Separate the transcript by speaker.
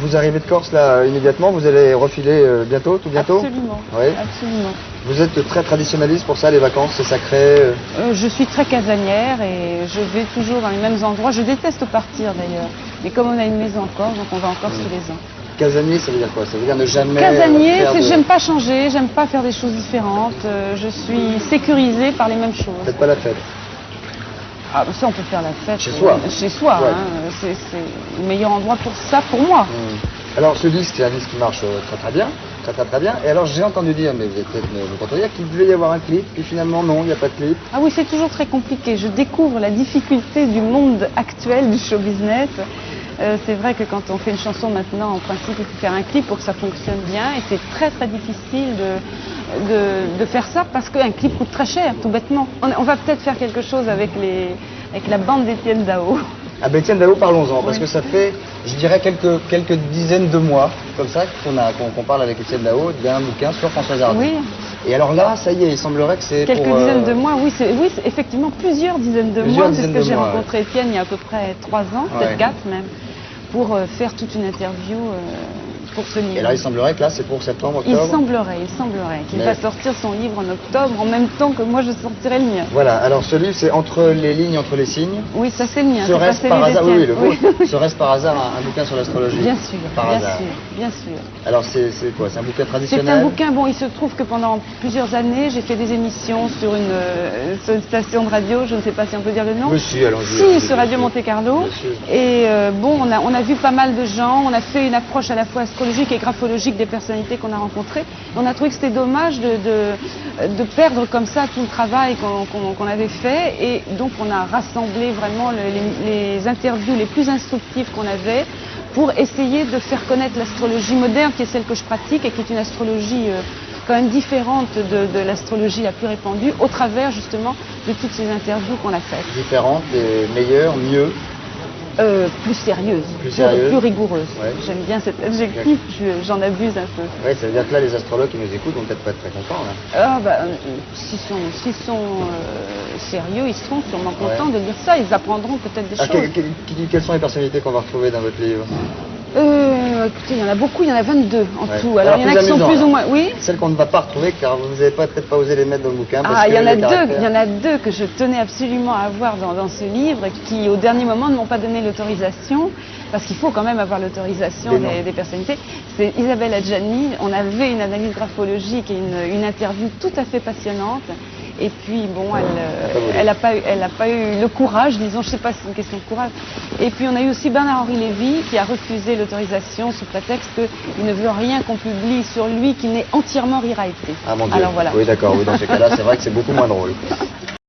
Speaker 1: vous arrivez de Corse là immédiatement, vous allez refiler bientôt, tout bientôt?
Speaker 2: Absolument,
Speaker 1: Oui.
Speaker 2: absolument.
Speaker 1: Vous êtes très traditionnaliste pour ça, les vacances, c'est sacré?
Speaker 2: Je suis très casanière et je vais toujours dans les mêmes endroits. Je déteste partir d'ailleurs. Mais comme on a une maison en Corse, donc on va en Corse tous les ans.
Speaker 1: Casanier, ça veut dire quoi? Ça veut dire ne jamais
Speaker 2: Casanier,
Speaker 1: faire
Speaker 2: c'est
Speaker 1: de...
Speaker 2: j'aime pas changer, j'aime pas faire des choses différentes. Je suis sécurisée par les mêmes choses.
Speaker 1: Faites pas la fête.
Speaker 2: Ah, ça, on peut faire la fête
Speaker 1: Chez soi.
Speaker 2: Chez soi,
Speaker 1: Ouais.
Speaker 2: hein. C'est le meilleur endroit pour ça, pour moi.
Speaker 1: Alors ce disque, c'est un disque qui marche très bien, très bien. Et alors j'ai entendu dire, mais vous allez peut-être me contredire, qu'il devait y avoir un clip, puis finalement non, il n'y a pas de clip.
Speaker 2: Ah oui, c'est toujours très compliqué. Je découvre la difficulté du monde actuel du show business. C'est vrai que quand on fait une chanson maintenant, en principe, il faut faire un clip pour que ça fonctionne bien. Et c'est très difficile de faire ça parce qu'un clip coûte très cher, tout bêtement. On va peut-être faire quelque chose avec la bande d'Étienne Dao.
Speaker 1: Ah ben Étienne Dao, parlons-en, parce
Speaker 2: Oui.
Speaker 1: que ça fait, je dirais, quelques dizaines de mois, comme ça, qu'on parle avec Étienne Dao d'un bouquin sur Françoise Hardy.
Speaker 2: Oui.
Speaker 1: Et alors là, ça y est, il semblerait que c'est
Speaker 2: Quelques dizaines de mois, oui, c'est effectivement plusieurs dizaines de mois,
Speaker 1: dizaines
Speaker 2: puisque
Speaker 1: de
Speaker 2: j'ai
Speaker 1: mois,
Speaker 2: rencontré Étienne il y a à peu près 3 ans,
Speaker 1: Ouais.
Speaker 2: peut-être 4 même, pour faire toute une interview pour ce livre.
Speaker 1: Et là, il semblerait que là, c'est pour septembre,
Speaker 2: Il
Speaker 1: octobre.
Speaker 2: semblerait qu'il
Speaker 1: Mais-
Speaker 2: va sortir son livre en octobre en même temps que moi je sortirai le mien.
Speaker 1: Voilà, alors ce livre, c'est Entre les lignes, entre les signes.
Speaker 2: Oui, ça c'est le mien, c'est pas
Speaker 1: Serait-ce
Speaker 2: celui
Speaker 1: par hasard, oui,
Speaker 2: d'Étienne.
Speaker 1: le vôtre. Serait-ce par hasard un bouquin sur l'astrologie?
Speaker 2: Bien sûr,
Speaker 1: Par
Speaker 2: bien
Speaker 1: hasard.
Speaker 2: sûr, bien sûr.
Speaker 1: Alors c'est quoi? C'est un bouquin
Speaker 2: C'est
Speaker 1: traditionnel?
Speaker 2: un bouquin, bon, il se trouve que pendant plusieurs années, j'ai fait des émissions sur une station de radio, je ne sais pas si on peut dire le nom.
Speaker 1: Oui, si, allons-y.
Speaker 2: Si, sur Radio Monte Carlo.
Speaker 1: Bien sûr.
Speaker 2: Et bon, on a vu pas mal de gens, on a fait une approche à la fois astrologique et graphologique des personnalités qu'on a rencontrées. On a trouvé que c'était dommage de perdre comme ça tout le travail qu'on avait fait. Et donc, on a rassemblé vraiment les interviews les plus instructives qu'on avait pour essayer de faire connaître l'astrologie moderne, qui est celle que je pratique et qui est une astrologie quand même différente de l'astrologie la plus répandue, au travers justement de toutes ces interviews qu'on a faites.
Speaker 1: Différentes, meilleures, mieux.
Speaker 2: Plus sérieuse, plus rigoureuse.
Speaker 1: Ouais.
Speaker 2: J'aime bien cet adjectif, j'en abuse un peu.
Speaker 1: Oui, ça veut dire que là, les astrologues qui nous écoutent vont peut-être pas être très contents. Là.
Speaker 2: Ah bah, s'ils sont sérieux, ils seront sûrement contents de lire ça, ils apprendront peut-être des
Speaker 1: Ah,
Speaker 2: choses.
Speaker 1: quelles sont les personnalités qu'on va retrouver dans votre livre?
Speaker 2: Écoutez, il y en a beaucoup, il y en a 22 en
Speaker 1: Ouais.
Speaker 2: tout. Alors il y en a qui sont
Speaker 1: amusant,
Speaker 2: plus
Speaker 1: là.
Speaker 2: ou moins... Oui.
Speaker 1: Celles qu'on ne va pas retrouver car vous n'avez peut-être pas osé les mettre dans le bouquin. Parce
Speaker 2: Ah,
Speaker 1: que
Speaker 2: il y
Speaker 1: les
Speaker 2: en a deux que je tenais absolument à avoir dans ce livre qui, au dernier moment, ne m'ont pas donné l'autorisation, parce qu'il faut quand même avoir l'autorisation des personnalités. C'est Isabelle Adjani. On avait une analyse graphologique et une interview tout à fait passionnante. Et puis, bon, elle n'a pas eu le courage, disons, je ne sais pas si c'est une question de courage. Et puis, on a eu aussi Bernard-Henri Lévy qui a refusé l'autorisation sous prétexte qu'il ne veut rien qu'on publie sur lui qui n'est entièrement rewrité.
Speaker 1: Ah mon Dieu.
Speaker 2: Alors voilà.
Speaker 1: Oui, d'accord. Oui, dans ces cas-là, c'est vrai que c'est beaucoup moins drôle.